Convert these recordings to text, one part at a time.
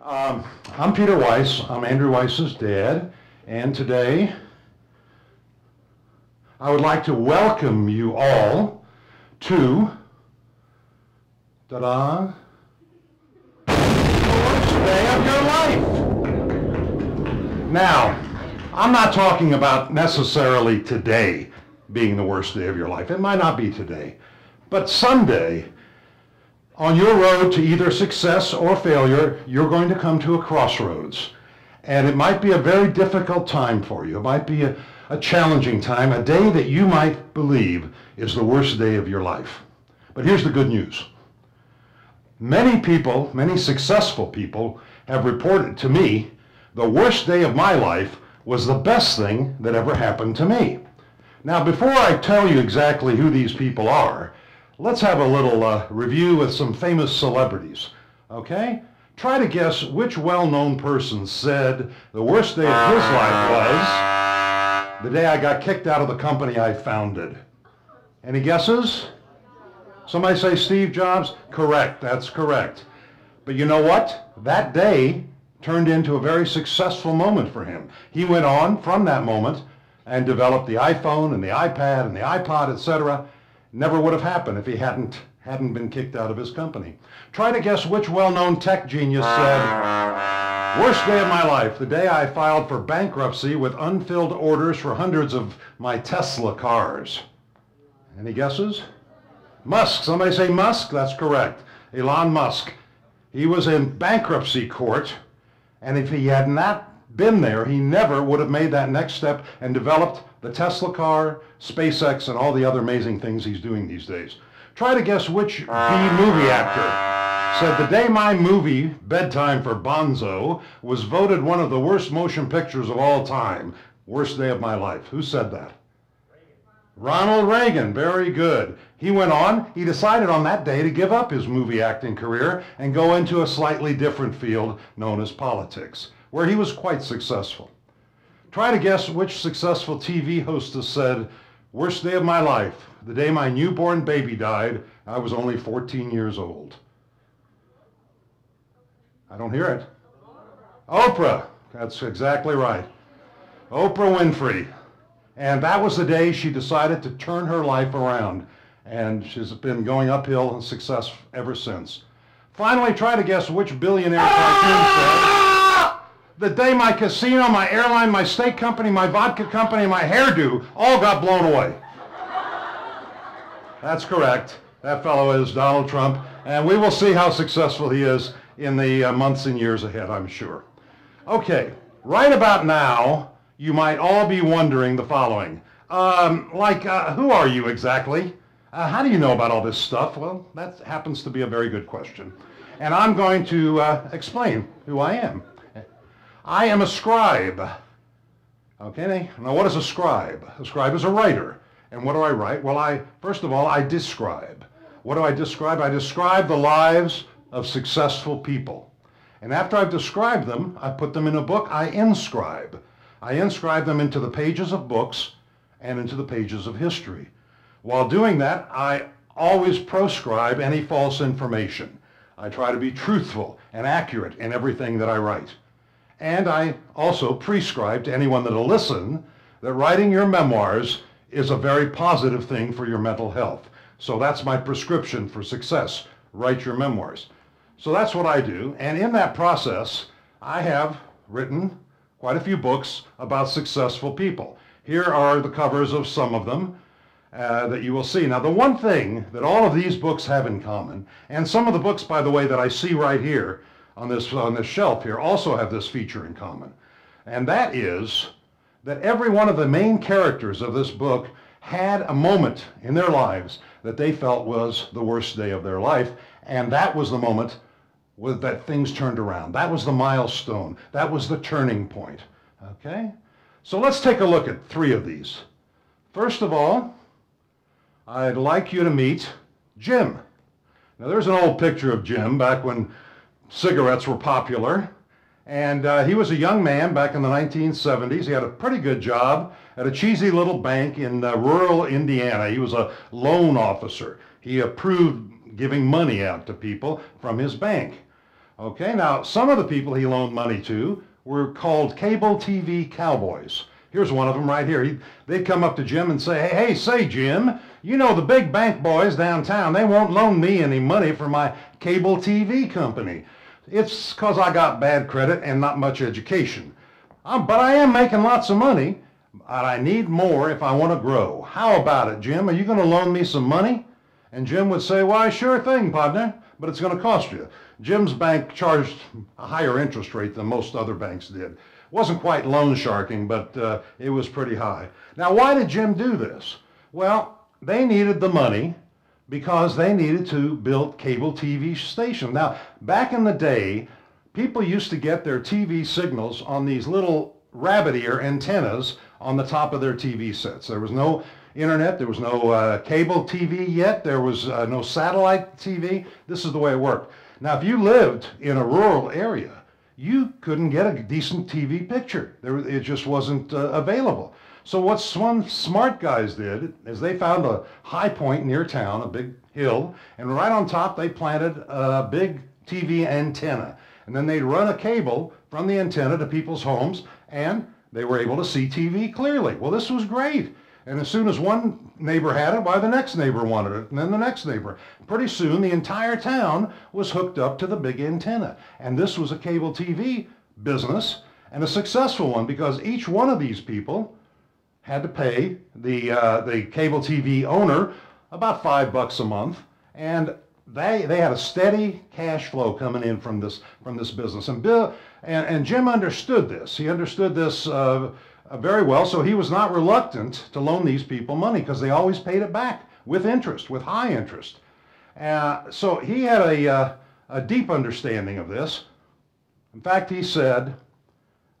I'm Peter Weisz. I'm Andrew Weisz's dad, and today I would like to welcome you all to the worst day of your life. Now, I'm not talking about necessarily today being the worst day of your life. It might not be today, but someday, on your road to either success or failure, you're going to come to a crossroads. And it might be a very difficult time for you. It might be a challenging time, a day that you might believe is the worst day of your life. But here's the good news. Many people, many successful people, have reported to me, the worst day of my life was the best thing that ever happened to me. Now, before I tell you exactly who these people are, let's have a little review with some famous celebrities, okay? Try to guess which well-known person said the worst day of his life was the day I got kicked out of the company I founded. Any guesses? Somebody say Steve Jobs? Correct, that's correct. But you know what? That day turned into a very successful moment for him. He went on from that moment and developed the iPhone and the iPad and the iPod, etc. Never would have happened if he hadn't been kicked out of his company. Try to guess which well-known tech genius said, worst day of my life, the day I filed for bankruptcy with unfilled orders for hundreds of my Tesla cars. Any guesses? Musk. Somebody say Musk? That's correct. Elon Musk. He was in bankruptcy court, and if he had not been there, he never would have made that next step and developed the Tesla car, SpaceX, and all the other amazing things he's doing these days. Try to guess which B-movie actor said the day my movie, Bedtime for Bonzo, was voted one of the worst motion pictures of all time. Worst day of my life. Who said that? Ronald Reagan. Very good. He went on, he decided on that day to give up his movie acting career and go into a slightly different field known as politics, where he was quite successful. Try to guess which successful TV hostess said, worst day of my life, the day my newborn baby died, I was only 14 years old. I don't hear it. Oprah. That's exactly right. Oprah Winfrey. And that was the day she decided to turn her life around. And she's been going uphill in success ever since. Finally, try to guess which billionaire tycoon said, the day my casino, my airline, my steak company, my vodka company, and my hairdo all got blown away. That's correct. That fellow is Donald Trump, and we will see how successful he is in the months and years ahead, I'm sure. Okay, right about now, you might all be wondering the following. Who are you exactly? How do you know about all this stuff? Well, that happens to be a very good question. And I'm going to explain who I am. I am a scribe. Okay, now what is a scribe? A scribe is a writer. And what do I write? Well, first of all, I describe. What do I describe? I describe the lives of successful people. And after I've described them, I put them in a book, I inscribe. I inscribe them into the pages of books and into the pages of history. While doing that, I always proscribe any false information. I try to be truthful and accurate in everything that I write. And I also prescribe to anyone that'll listen that writing your memoirs is a very positive thing for your mental health. So that's my prescription for success. Write your memoirs. So that's what I do. And in that process, I have written quite a few books about successful people. Here are the covers of some of them that you will see. Now, the one thing that all of these books have in common, and some of the books, by the way, that I see right here on this shelf here also have this feature in common. And that is that every one of the main characters of this book had a moment in their lives that they felt was the worst day of their life, and that was the moment that things turned around. That was the milestone. That was the turning point. Okay? So let's take a look at three of these. First of all, I'd like you to meet Jim. Now, there's an old picture of Jim back when cigarettes were popular. And he was a young man back in the 1970s. He had a pretty good job at a cheesy little bank in rural Indiana. He was a loan officer. He approved giving money out to people from his bank. Okay, now some of the people he loaned money to were called cable TV cowboys. Here's one of them right here. They'd come up to Jim and say, hey, say, Jim, you know the big bank boys downtown, they won't loan me any money for my cable TV company. It's because I got bad credit and not much education. But I am making lots of money, but I need more if I want to grow. How about it, Jim? Are you going to loan me some money? And Jim would say, why, sure thing, partner, but it's going to cost you. Jim's bank charged a higher interest rate than most other banks did. Wasn't quite loan sharking, but it was pretty high. Now, why did Jim do this? Well, they needed the money because they needed to build cable TV stations. Now, back in the day, people used to get their TV signals on these little rabbit ear antennas on the top of their TV sets. There was no internet, there was no cable TV yet, there was no satellite TV. This is the way it worked. Now, if you lived in a rural area, you couldn't get a decent TV picture. It just wasn't available. So what some smart guys did is they found a high point near town, a big hill, and right on top they planted a big TV antenna. And then they'd run a cable from the antenna to people's homes, and they were able to see TV clearly. Well, this was great. And as soon as one neighbor had it, why, the next neighbor wanted it, and then the next neighbor. Pretty soon, the entire town was hooked up to the big antenna. And this was a cable TV business, and a successful one, because each one of these people had to pay the cable TV owner about $5 a month, and they had a steady cash flow coming in from this business. And Jim understood this. He understood this very well, so he was not reluctant to loan these people money because they always paid it back with interest, with high interest. So he had a deep understanding of this. In fact, he said,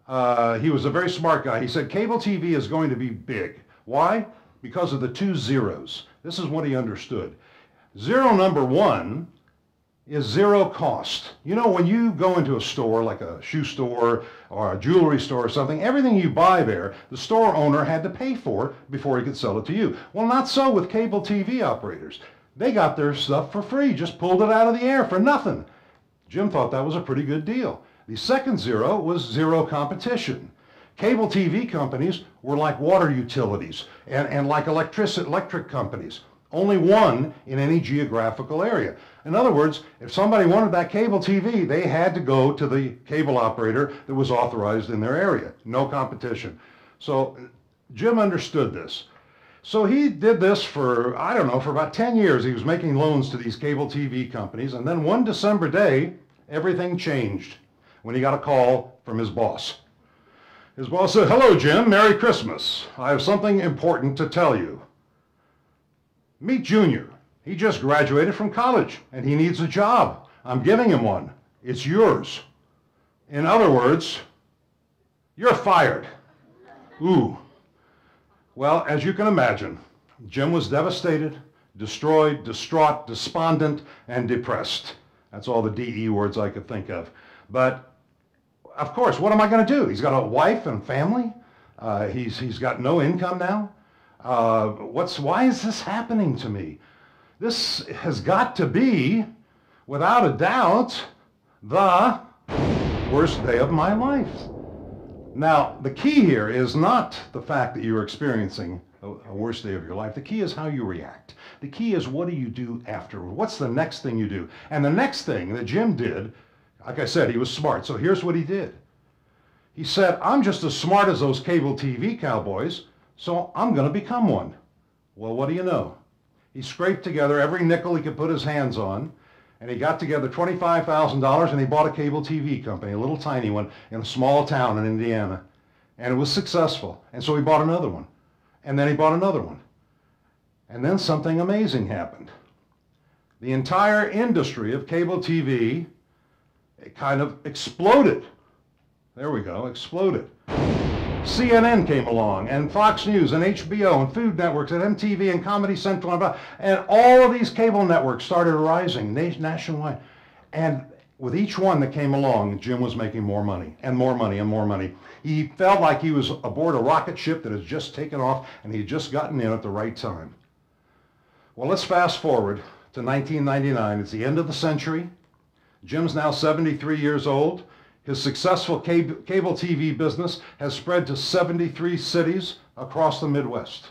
he was a very smart guy. He said, cable TV is going to be big. Why? Because of the 2 zeros. This is what he understood. Zero number 1 is zero cost. You know, when you go into a store, like a shoe store or a jewelry store or something, everything you buy there, the store owner had to pay for before he could sell it to you. Well, not so with cable TV operators. They got their stuff for free, just pulled it out of the air for nothing. Jim thought that was a pretty good deal. The second zero was zero competition. Cable TV companies were like water utilities and like electric companies. Only one in any geographical area. In other words, if somebody wanted that cable TV, they had to go to the cable operator that was authorized in their area. No competition. So Jim understood this. So he did this for, I don't know, for about 10 years. He was making loans to these cable TV companies. And then one December day, everything changed when he got a call from his boss. His boss said, "Hello, Jim. Merry Christmas. I have something important to tell you. Meet Junior. He just graduated from college and he needs a job. I'm giving him one. It's yours. In other words, you're fired." Ooh. Well, as you can imagine, Jim was devastated, destroyed, distraught, despondent, and depressed. That's all the D-E words I could think of. But, of course, what am I going to do? He's got a wife and family. He's got no income now. Why is this happening to me? This has got to be, without a doubt, the worst day of my life. Now, the key here is not the fact that you're experiencing a worst day of your life. The key is how you react. The key is, what do you do afterward? What's the next thing you do? And the next thing that Jim did, like I said, he was smart. So here's what he did. He said, I'm just as smart as those cable TV cowboys, so I'm going to become one. Well, what do you know? He scraped together every nickel he could put his hands on, and he got together $25,000, and he bought a cable TV company, a little tiny one, in a small town in Indiana. And it was successful. And so he bought another one. And then he bought another one. And then something amazing happened. The entire industry of cable TV, it kind of exploded. There we go, exploded. CNN came along, and Fox News, and HBO, and Food Networks, and MTV, and Comedy Central, and all of these cable networks started rising nationwide. And with each one that came along, Jim was making more money, and more money, and more money. He felt like he was aboard a rocket ship that had just taken off, and he had just gotten in at the right time. Well, let's fast forward to 1999. It's the end of the century. Jim's now 73 years old. His successful cable TV business has spread to 73 cities across the Midwest.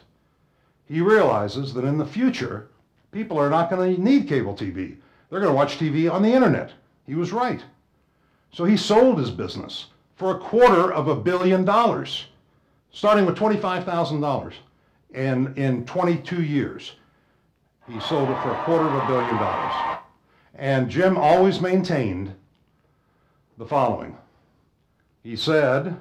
He realizes that in the future, people are not going to need cable TV. They're going to watch TV on the internet. He was right. So he sold his business for $250 million, starting with $25,000. And in 22 years, he sold it for $250 million. And Jim always maintained the following. He said,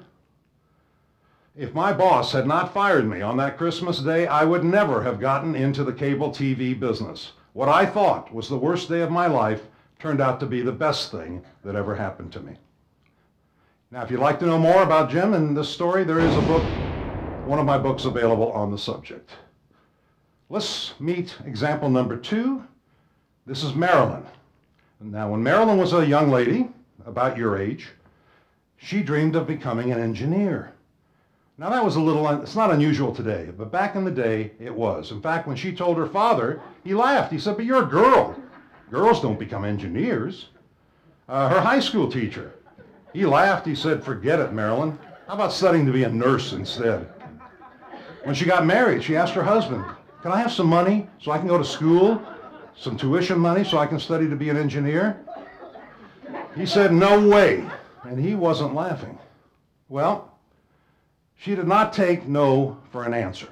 if my boss had not fired me on that Christmas day, I would never have gotten into the cable TV business. What I thought was the worst day of my life turned out to be the best thing that ever happened to me. Now, if you'd like to know more about Jim and this story, there is a book, one of my books available on the subject. Let's meet example number 2. This is Marilyn. Now, when Marilyn was a young lady, about your age, she dreamed of becoming an engineer. Now that was it's not unusual today, but back in the day it was. In fact, when she told her father, he laughed. He said, but you're a girl. Girls don't become engineers. Her high school teacher, he laughed. He said, forget it, Marilyn. How about studying to be a nurse instead? When she got married, she asked her husband, can I have some money so I can go to school? Some tuition money so I can study to be an engineer? He said, no way. And he wasn't laughing. Well, she did not take no for an answer.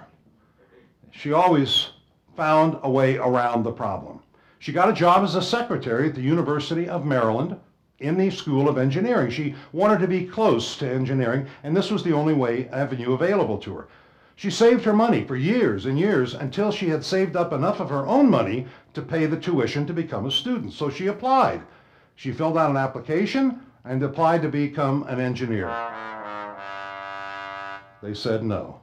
She always found a way around the problem. She got a job as a secretary at the University of Maryland in the School of Engineering. She wanted to be close to engineering, and this was the only avenue available to her. She saved her money for years and years until she had saved up enough of her own money to pay the tuition to become a student. So she applied. She filled out an application and applied to become an engineer. They said no.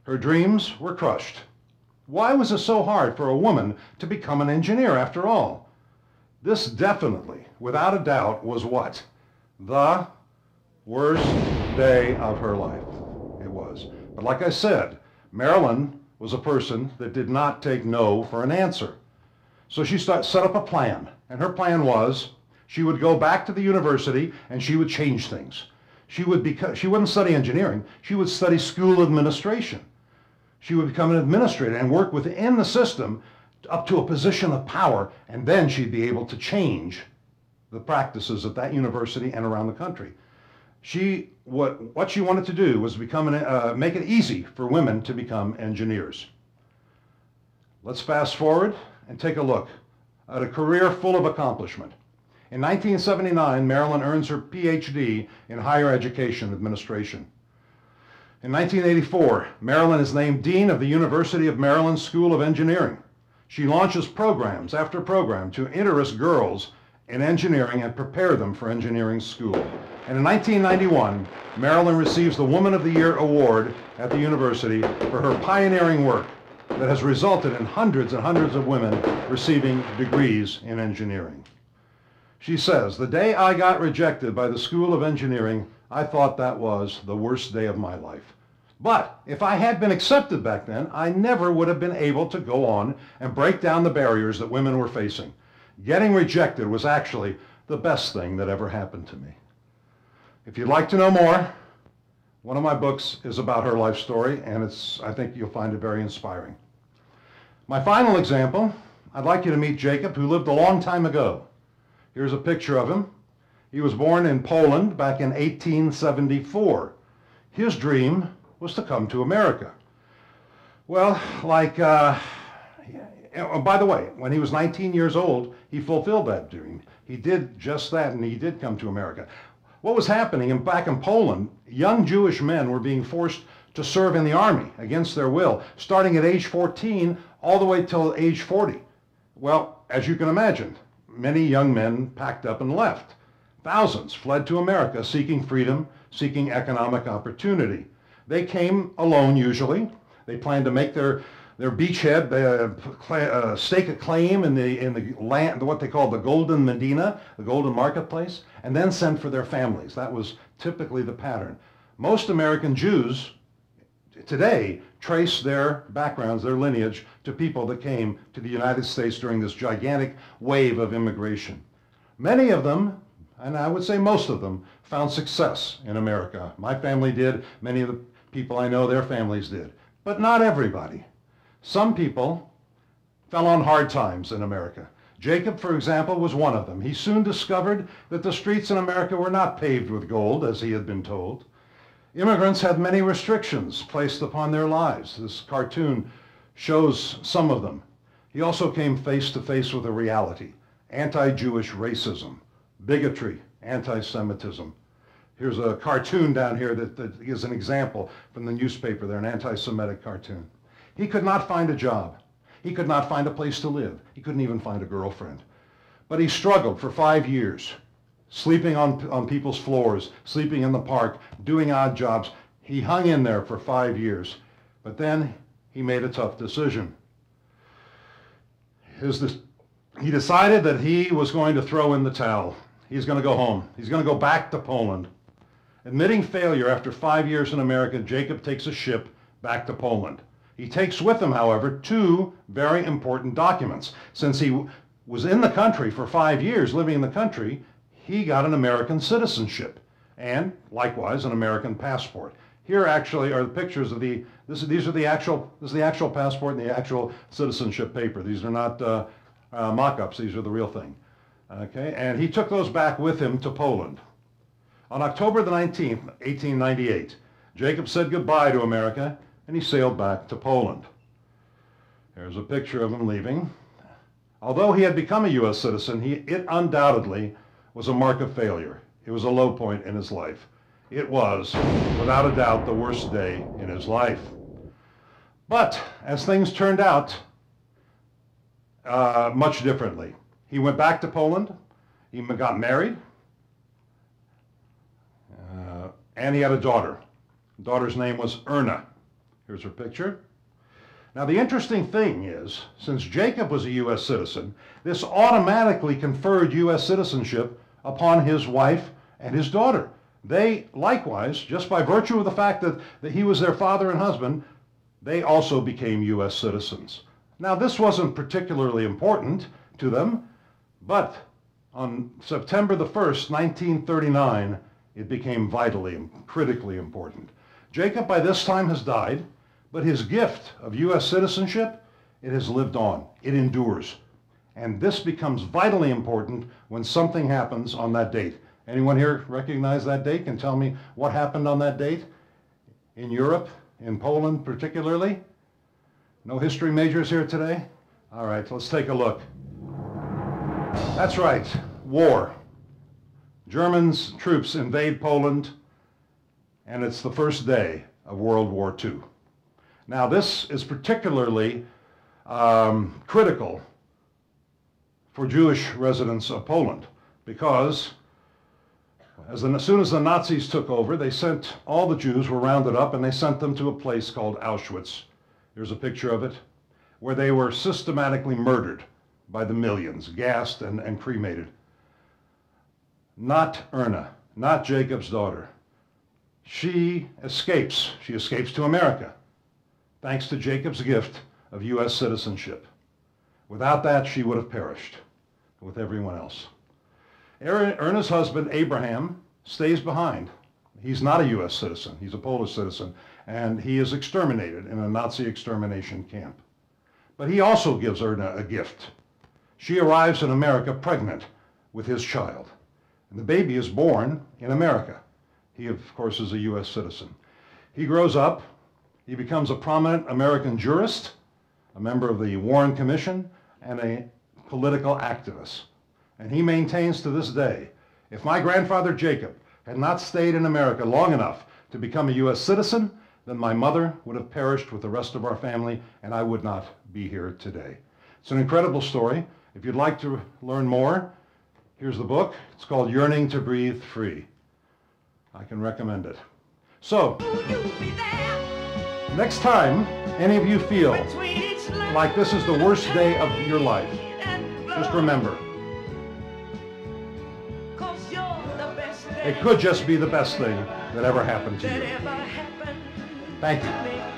Her dreams were crushed. Why was it so hard for a woman to become an engineer after all? This definitely, without a doubt, was what? The worst day of her life. It was. But like I said, Marilyn was a person that did not take no for an answer. So she set up a plan, and her plan was she would go back to the university and she would change things. She wouldn't study engineering, she would study school administration. She would become an administrator and work within the system up to a position of power, and then she'd be able to change the practices at that university and around the country. What she wanted to do was make it easy for women to become engineers. Let's fast forward and take a look at a career full of accomplishment. In 1979, Marilyn earns her PhD in Higher Education Administration. In 1984, Marilyn is named Dean of the University of Maryland School of Engineering. She launches programs after program to interest girls in engineering and prepare them for engineering school. And in 1991, Marilyn receives the Woman of the Year award at the university for her pioneering work that has resulted in hundreds and hundreds of women receiving degrees in engineering. She says, the day I got rejected by the School of Engineering, I thought that was the worst day of my life. But if I had been accepted back then, I never would have been able to go on and break down the barriers that women were facing. Getting rejected was actually the best thing that ever happened to me. If you'd like to know more, one of my books is about her life story, and I think you'll find it very inspiring. My final example, I'd like you to meet Jacob, who lived a long time ago. Here's a picture of him. He was born in Poland back in 1874. His dream was to come to America. Well, by the way, when he was 19 years old, he fulfilled that dream. He did just that, and he did come to America. What was happening back in Poland, young Jewish men were being forced to serve in the army against their will, starting at age 14 all the way till age 40. Well, as you can imagine, many young men packed up and left. Thousands fled to America seeking freedom, seeking economic opportunity. They came alone usually. They planned to make their beachhead, stake a claim in the land, what they called the Golden Medina, the Golden Marketplace, and then send for their families. That was typically the pattern. Most American Jews today trace their backgrounds, their lineage, to people that came to the United States during this gigantic wave of immigration. Many of them, and I would say most of them, found success in America. My family did. Many of the people I know, their families did. But not everybody. Some people fell on hard times in America. Jacob, for example, was one of them. He soon discovered that the streets in America were not paved with gold, as he had been told. Immigrants had many restrictions placed upon their lives. This cartoon shows some of them. He also came face to face with a reality: anti-Jewish racism, bigotry, anti-Semitism. Here's a cartoon down here that is an example from the newspaper. They're an anti-Semitic cartoon. He could not find a job. He could not find a place to live. He couldn't even find a girlfriend. But he struggled for 5 years, sleeping on people's floors, sleeping in the park, doing odd jobs. He hung in there for 5 years. But then he made a tough decision. He decided that he was going to throw in the towel. He's going to go home. He's going to go back to Poland. Admitting failure after 5 years in America, Jacob takes a ship back to Poland. He takes with him, however, 2 very important documents. Since he was in the country for 5 years, living in the country, he got an American citizenship and, likewise, an American passport. Here actually are the pictures of this is the actual passport and the actual citizenship paper. These are not mock-ups. These are the real thing. Okay, and he took those back with him to Poland. On October the 19th, 1898, Jacob said goodbye to America, and he sailed back to Poland. There's a picture of him leaving. Although he had become a U.S. citizen, it undoubtedly was a mark of failure. It was a low point in his life. It was, without a doubt, the worst day in his life. But, as things turned out, much differently. He went back to Poland, he got married, and he had a daughter. The daughter's name was Erna. Here's her picture. Now the interesting thing is, since Jacob was a U.S. citizen, this automatically conferred U.S. citizenship upon his wife and his daughter. They, likewise, just by virtue of the fact that he was their father and husband, they also became U.S. citizens. Now this wasn't particularly important to them, but on September the 1st, 1939, it became vitally and critically important. Jacob by this time has died, but his gift of U.S. citizenship, it has lived on. It endures. And this becomes vitally important when something happens on that date. Anyone here recognize that date? Can tell me what happened on that date? In Europe, in Poland particularly? No history majors here today? All right, let's take a look. That's right, war. Germans' troops invade Poland, and it's the first day of World War II. Now this is particularly critical for Jewish residents of Poland because as soon as the Nazis took over, they sent all the Jews were rounded up and they sent them to a place called Auschwitz. Here's a picture of it, where they were systematically murdered by the millions, gassed and cremated. Not Erna, not Jacob's daughter. She escapes to America, thanks to Jacob's gift of U.S. citizenship. Without that, she would have perished with everyone else. Erna's husband, Abraham, stays behind. He's not a U.S. citizen. He's a Polish citizen, and he is exterminated in a Nazi extermination camp. But he also gives Erna a gift. She arrives in America pregnant with his child, and the baby is born in America. He, of course, is a U.S. citizen. He grows up. He becomes a prominent American jurist, a member of the Warren Commission, and a political activist. And he maintains to this day, if my grandfather Jacob had not stayed in America long enough to become a U.S. citizen, then my mother would have perished with the rest of our family, and I would not be here today. It's an incredible story. If you'd like to learn more, here's the book. It's called Yearning to Breathe Free. I can recommend it. So, next time any of you feel like this is the worst day of your life, just remember, it could just be the best thing that ever happened to you. Thank you.